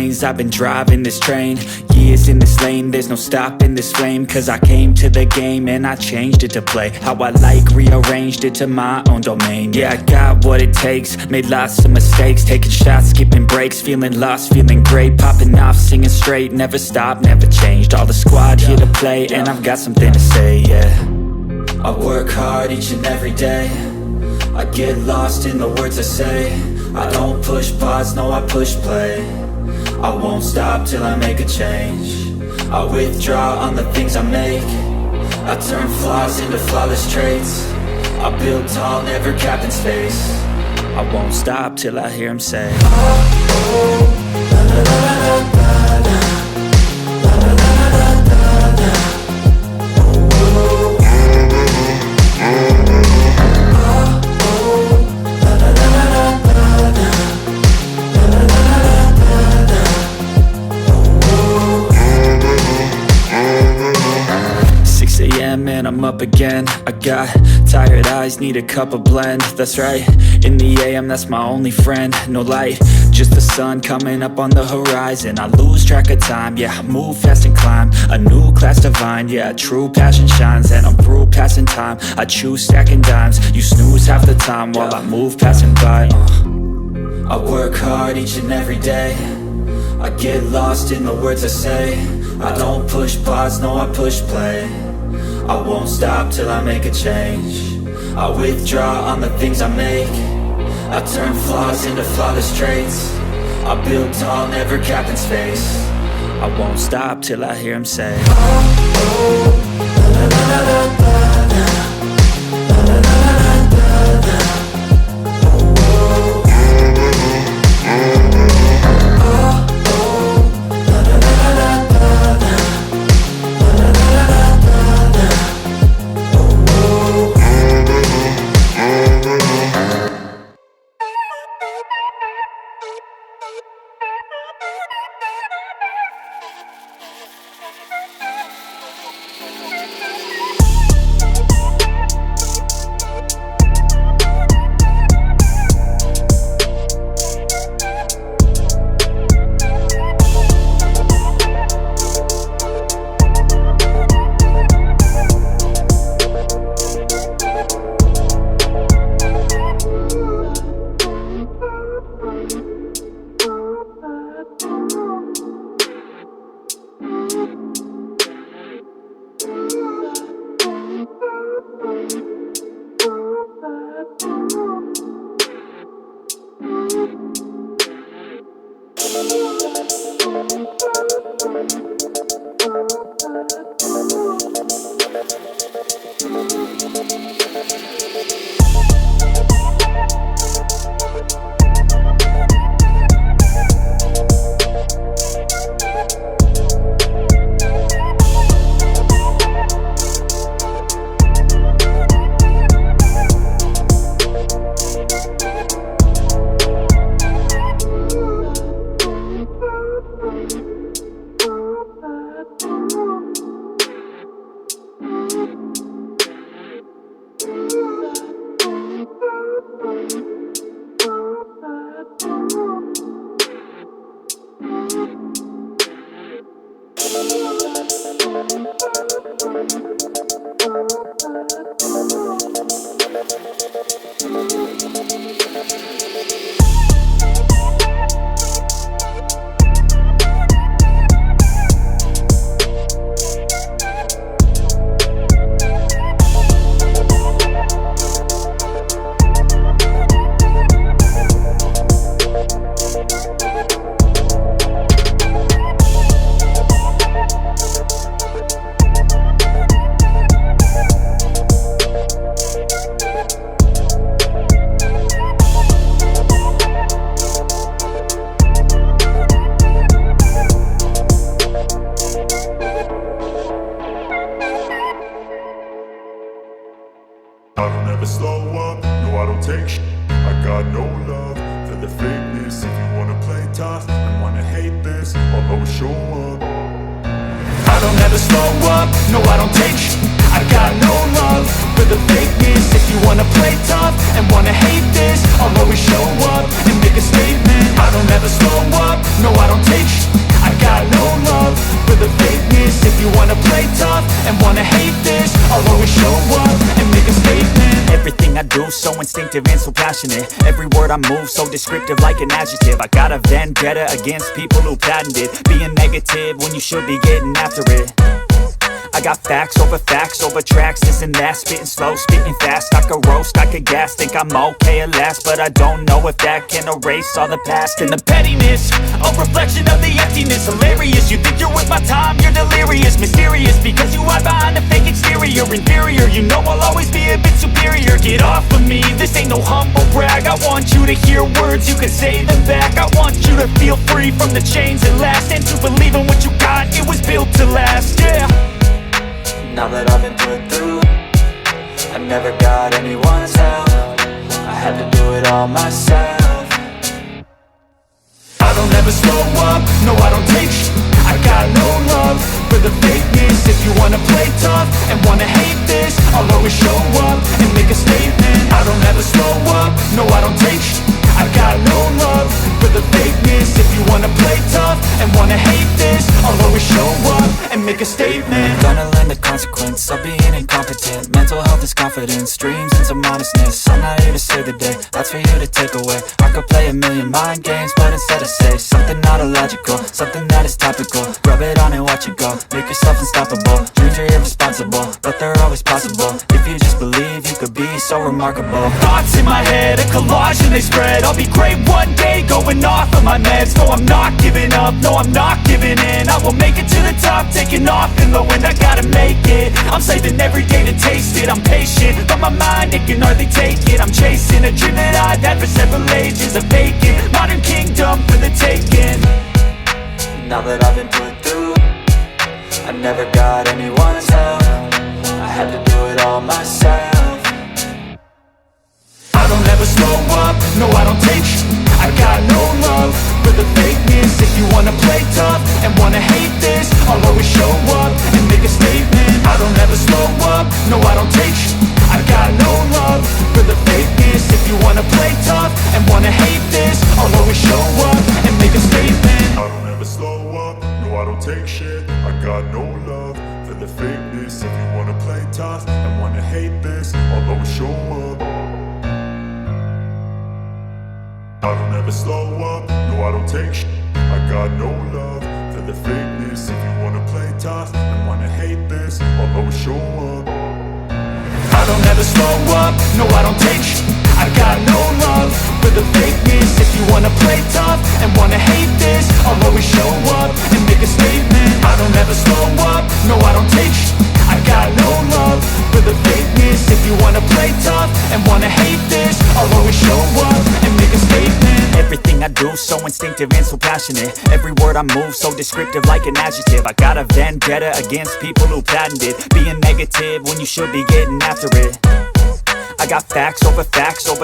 lanes, I've been driving this train. Years in this lane, there's no stopping this flame. Cause I came to the game and I changed it to play how I like, rearranged it to my own domain. Yeah, I got what it takes, made lots of mistakes, taking shots, skipping breaks, feeling lost, feeling great, popping off, singing straight, never stopped, never changed. All the squad here to play, and I've got something to say, yeah. I work hard each and every day, I get lost in the words I say. I don't push pause, no I push play. I won't stop till I make a change. I withdraw on the things I make. I turn flaws into flawless traits. I build tall, never capped in space. I won't stop till I hear him say, oh, oh, la, la, la, la, la, la, la, la, la, la, la, la. And I'm up again. I got tired eyes, need a cup of blend. That's right, in the AM, that's my only friend. No light, just the sun coming up on the horizon. I lose track of time, yeah, I move fast and climb a new class divine, yeah, true passion shines. And I'm through passing time, I choose stacking dimes. You snooze half the time while I move passing by. I work hard each and every day, I get lost in the words I say. I don't push pause, no I push play. I won't stop till I make a change. I withdraw on the things I make. I turn flaws into flawless traits. I build tall, never capped in space. I won't stop till I hear him say, oh, oh, la, la, la, la, la, la, la, la, la, la, la, la. I don't ever slow up, no I don't take shit. I got no love for the fakeness. If you wanna play tough and wanna hate this, I'll always show up. I don't ever slow up, no I don't take shit. I got no love for the fakeness. If you wanna play tough and wanna hate this, I'll always show up and make a statement. I don't ever slow up, no I don't take I got no love for the fakeness. If you wanna play tough and wanna hate this, I'll always show up and make a statement. Everything I do so instinctive and so passionate. Every word I move so descriptive like an adjective. I got a vendetta against people who patented being negative when you should be getting after it. I got facts over tracks, this and that. Spitting slow, spitting fast, I could roast, I could gas. Think I'm okay at last, but I don't know if that can erase all the past. And the pettiness, a reflection of the emptiness. Hilarious, you think you're worth my time, you're delirious. Mysterious, because you hide behind a fake exterior. Inferior, you know I'll always be a bit superior. Get off of me, this ain't no humble brag. I want you to hear words, you can say them back. I want you to feel free from the chains that last, and to believe in what you got, it was built to last, yeah. Now that I've been put through, I never got anyone's help. I had to do it all myself. I don't ever slow up, no I don't take I got no love for the fakeness. If you wanna play tough and wanna hate this, I'll always show up and make a statement. I don't ever slow up, no I don't take I got no love for the fakeness. If you wanna play tough and wanna hate this, I'll always show up and make a statement. Gonna learn the consequence of being incompetent. Mental health is confidence, dreams and some honestness. I'm not here to save the day, that's for you to take away. I could play a million mind games, but instead I say something not illogical, something that is topical. Rub it on and watch it go, make yourself unstoppable. Dreams are irresponsible, but they're always possible. If you just believe, you could be so remarkable. Thoughts in my head, a collage and they spread. I'll be great one day, going off of my meds. No, I'm not giving up, no, I'm not giving in. I will make it to the top, taking off in the wind. I gotta make it, I'm saving every day to taste it. I'm patient, but my mind, it can hardly take it. I'm chasing a dream that I've had for several ages. A vacant, modern kingdom for the taking. Now that I've been put through, I never got anyone's help. I had to do it all myself. I don't ever slow up, no I don't take I got no love for the fakeness. If you wanna play tough and wanna hate this, I'll always show up and make a statement. I don't ever slow up, no I don't take I got no love for the fakeness. If you wanna play tough and wanna hate this, I'll always show up and make a statement. I don't ever slow up, no I don't take shit. I got no love for the fakeness. If you wanna play tough and wanna hate this, I'll always show up. I don't ever slow up, no I don't take shit. I got no love for the fakeness. If you wanna play tough and wanna hate this, I'll always show up. I don't ever slow up, no I don't take I got no love for the fakeness. If you wanna play tough and wanna hate this, I'll always show up and make a statement. I don't ever slow up, no I don't take I got no love for the fakeness. If you wanna play tough and wanna hate this, I'll always show up and make a statement. Everything I do so instinctive and so passionate. Every word I move so descriptive like an adjective. I got a vendetta against people who patented being negative when you should be getting after it. I got facts over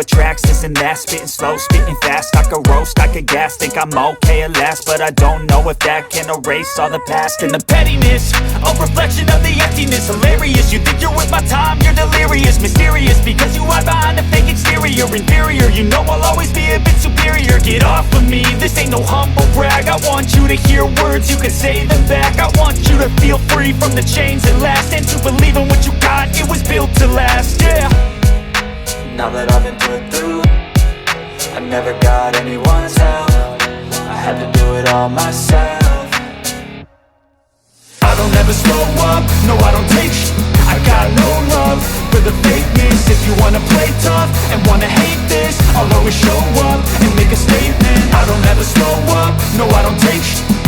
tracks, this and that. Spitting slow, spitting fast, I could roast, I could gas. Think I'm okay at last, but I don't know if that can erase all the past. And the pettiness, a reflection of the emptiness. Hilarious, you think you're worth my time, you're delirious. Mysterious, because you hide behind a fake exterior. Inferior, you know I'll always be a bit superior. Get off of me, this ain't no humble brag. I want you to hear words, you can say them back. I want you to feel free from the chains that last, and to believe in what you got, it was built to last, yeah. Now that I've been put through, I never got anyone's help. I had to do it all myself. I don't ever slow up, no I don't take I got no love for the fakeness. If you wanna play tough and wanna hate this, I'll always show up and make a statement. I don't ever slow up, no I don't take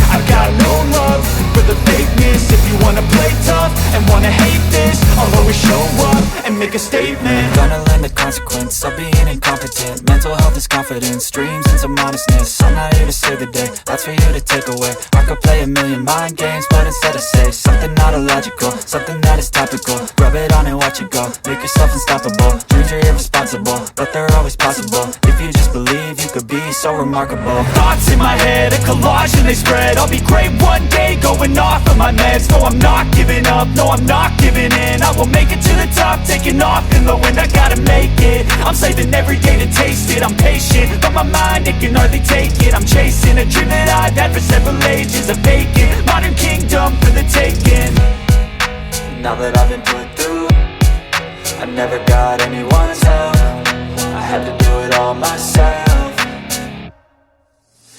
I got no love for the fakeness. If you wanna play tough and wanna hate this, I'll always show up and make a statement. Gonna learn the consequence of being incompetent. Mental health is confidence, dreams and some honestness. I'm not here to save the day, that's for you to take away. I could play a million mind games, but instead I say something not illogical, something that is topical. Rub it on and watch it go, make yourself unstoppable. Dreams are irresponsible, but they're always possible. If you just believe, you could be so remarkable. Thoughts in my head, a collage and they spread. I'll be great one day, going off of my meds. No, I'm not giving up. up, no I'm not giving in. I will make it to the top, taking off in the wind. I gotta make it, I'm saving every day to taste it. I'm patient, but my mind, it can hardly take it. I'm chasing a dream that I've had for several ages. A vacant, modern kingdom for the taking. Now that I've been put through, I never got anyone's help. I had to do it all myself.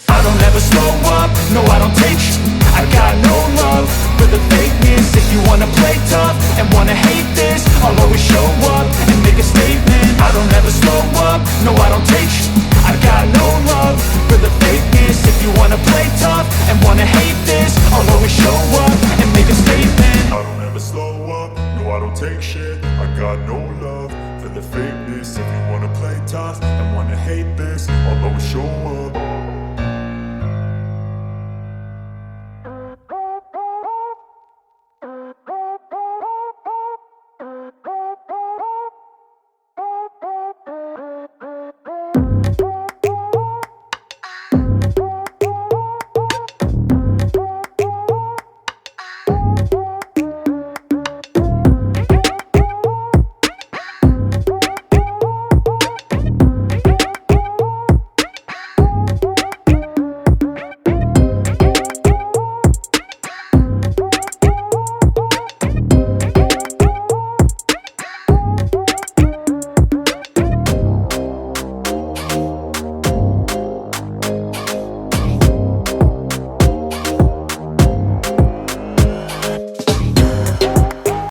I don't ever slow up, no I don't take sh**. I got no love for the fakeness. If you wanna play tough and wanna hate this, I'll always show up and make a statement. I don't ever slow up, no I don't take sh**. I got no love for the fakeness. If you wanna play tough and wanna hate this, I'll always show up and make a statement. I don't ever slow up, no I don't take shit. I got no love for the fakeness. If you wanna play tough and wanna hate this, I'll always show up